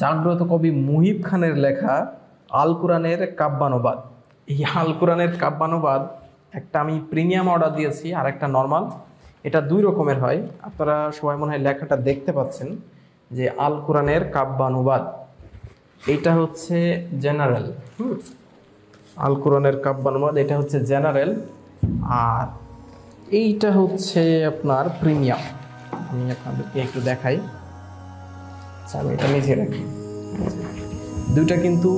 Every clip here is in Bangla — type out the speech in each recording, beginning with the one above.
জাগ্রত কবি মুহিব খানের লেখা আল কোরআনের কাব্যানুবাদ। এই আল কোরআনের কাব্যানুবাদ একটা আমি প্রিমিয়াম অর্ডার দিয়েছি, আর একটা নর্মাল। এটা দুই রকমের হয়। আপনারা সবাই মনে হয় লেখাটা দেখতে পাচ্ছেন যে আল কোরআনের কাব্যানুবাদ, এইটা হচ্ছে জেনারেল। আল কোরআনের কাব্যানুবাদ এটা হচ্ছে জেনারেল, আর এইটা হচ্ছে আপনার প্রিমিয়াম। আমি আপনাদেরকে একটু দেখাই। আচ্ছা, আমি এটা নিজে রাখি। দুইটা কিন্তু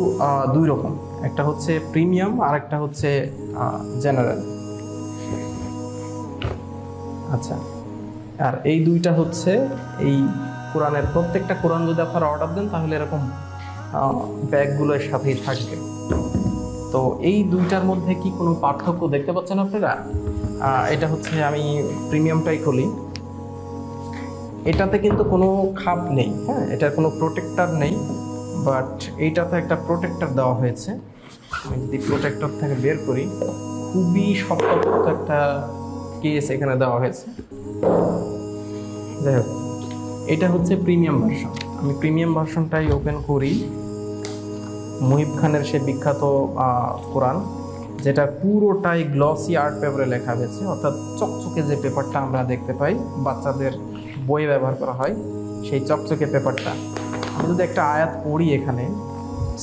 দুই রকম, একটা হচ্ছে প্রিমিয়াম আর একটা হচ্ছে জেনারেল। আচ্ছা, আর এই দুইটা হচ্ছে এই কোরআনের প্রত্যেকটা কোরআন যদি আপনারা অর্ডার দেন তাহলে এরকম ব্যাগগুলোর সাথেই থাকবে। তো এই দুইটার মধ্যে কি কোনো পার্থক্য দেখতে পাচ্ছেন আপনারা? এটা হচ্ছে, আমি প্রিমিয়ামটাই খুলি। এটাতে কিন্তু কোনো খাপ নেই, হ্যাঁ, এটার কোনো প্রোটেক্টর নেই, বাট এইটাতে একটা প্রোটেক্টর দেওয়া হয়েছে। আমি যদি প্রোটেক্টর থেকে বের করি, খুবই শক্তপোক্ত একটা কেস এখানে দেওয়া হয়েছে। যাই হোক, এটা হচ্ছে প্রিমিয়াম ভার্সন। আমি প্রিমিয়াম ভার্সনটাই ওপেন করি। মুহিব খানের সে বিখ্যাত কোরআন, যেটা পুরোটাই গ্লসি আর্ট পেপারে লেখা হয়েছে, অর্থাৎ চকচকে যে পেপারটা আমরা দেখতে পাই বাচ্চাদের বই ব্যবহার করা হয়, সেই চকচকে পেপারটা। আমি যদি একটা আয়াত পড়ি এখানে,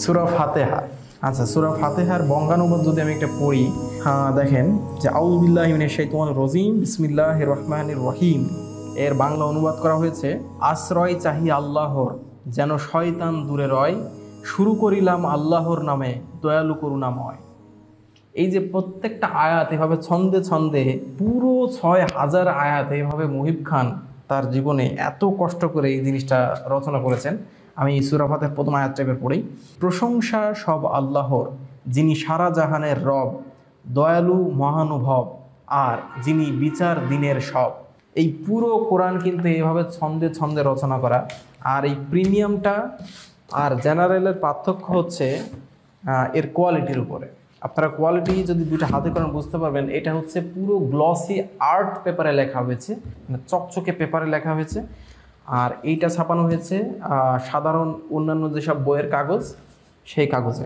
সূরা ফাতিহা। আচ্ছা, সূরা ফাতিহার বঙ্গানুবাদ যদি আমি একটা পড়ি, দেখেন যে আউযু বিল্লাহি মিনাশ শাইতানির রাজিম বিসমিল্লাহির রহমানির রহিম। এর বাংলা অনুবাদ করা হয়েছে, আশ্রয় চাহি আল্লাহর, যেন শয়তান দূরে রয়, শুরু করিলাম আল্লাহর নামে, দয়ালু করুণাময়। এই যে প্রত্যেকটা আয়াত এভাবে ছন্দে ছন্দে, পুরো ৬,০০০ আয়াত এইভাবে মুহিব খান তার জীবনে এত কষ্ট করে এই জিনিসটা রচনা করেছেন। আমি সূরা ফাতিহার প্রথম আয়াত টাইপের পড়ি। প্রশংসা সব আল্লাহর, যিনি সারা জাহানের রব, দয়ালু মহানুভব, আর যিনি বিচার দিনের সব। এই পুরো কোরআন কিন্তু এইভাবে ছন্দে ছন্দে রচনা করা। আর এই প্রিমিয়ামটা আর জেনারেলের পার্থক্য হচ্ছে এর কোয়ালিটির উপরে। আপনারা কোয়ালিটি যদি দুটো হাতে করেন বুঝতে পারবেন। এটা হচ্ছে পুরো গ্লসি আর্ট পেপারে লেখা হয়েছে, মানে চকচকে পেপারে লেখা হয়েছে। আর এইটা ছাপানো হয়েছে সাধারণ অন্যান্য যেসব বইয়ের কাগজ, সেই কাগজে।